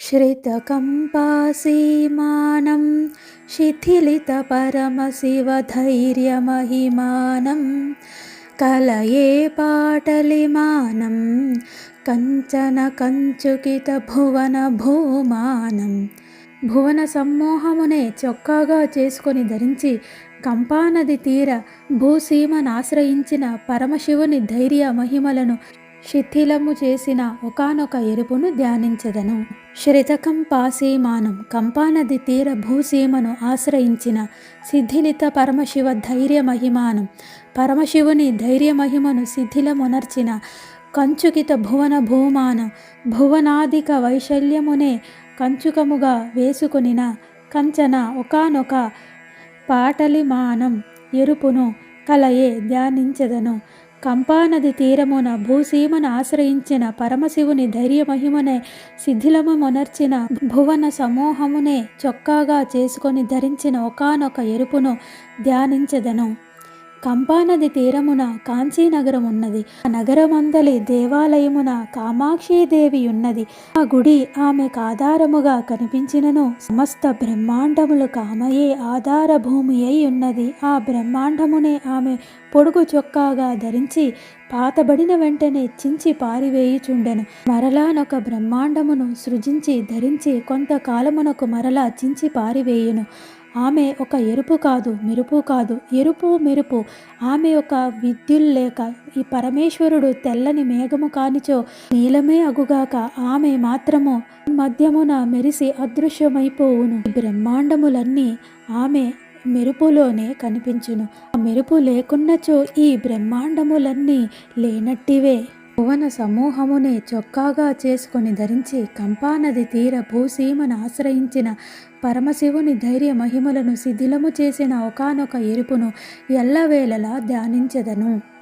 श्रितकम्पासीमानं शिथिलितपरमशिवधैर्यमहिमानं कलये पाटलिमानं कंचन कंचुकितभुवन భూమానం భువన సమ్మోహమునే చొక్కాగా చేసుకొని ధరించి కంపానది తీర భూసీమనాశ్రయించిన పరమశివుని ధైర్య మహిమలను శిథిలము చేసిన ఒకానొక ఎరుపును ధ్యానించదను. శ్రితకంపాసీమానం కంపానది తీర భూసీమను ఆశ్రయించిన శిథిలిత పరమశివ ధైర్య మహిమానం పరమశివుని ధైర్య మహిమను శిథిలమునర్చిన కంచుకిత భువన భూమానం భువనాదిక వైశల్యమునే కంచుకముగా వేసుకొనిన కంచన ఒకానొక పాటలిమానం ఎరుపును కలయే ధ్యానించదను. కంపానది తీరమున భూసీమను ఆశ్రయించిన పరమశివుని ధైర్య మహిమనే శిథిలము మొనర్చిన భువన సమూహమునే చొక్కాగా చేసుకొని ధరించిన ఒకానొక ఎరుపును ధ్యానించదను. కంపానది తీరమున కాంచీనగరం ఉన్నది. ఆ నగరమందలి దేవాలయమున కామాక్షీదేవి ఉన్నది. ఆ గుడి ఆమెకు ఆధారముగా కనిపించినను సమస్త బ్రహ్మాండములకు ఆమెయే ఆధార భూమి అయి ఉన్నది. ఆ బ్రహ్మాండమునే ఆమె పొడుగు చొక్కాగా ధరించి పాతబడిన వెంటనే చించి పారివేయుచుండెను. మరలానొక బ్రహ్మాండమును సృజించి ధరించి కొంతకాలమునకు మరలా చించి పారివేయును. ఆమె ఒక ఎరుపు కాదు, మెరుపు కాదు, ఎరుపు మెరుపు. ఆమె ఒక విద్యుల్లేక ఈ పరమేశ్వరుడు తెల్లని మేఘము కానిచో నీలమే అగుగాక ఆమె మాత్రము మధ్యమున మెరిసి అదృశ్యమైపోవును. బ్రహ్మాండములన్నీ ఆమె మెరుపులోనే కనిపించును. ఆ మెరుపు లేకున్నచో ఈ బ్రహ్మాండములన్నీ లేనట్టివే. భువన సమూహమునే చొక్కాగా చేసుకొని ధరించి కంపానది తీర భూసీమను ఆశ్రయించిన పరమశివుని ధైర్య మహిమలను శిథిలము చేసిన ఒకానొక ఎరుపును ఎల్లవేళలా ధ్యానించెదను.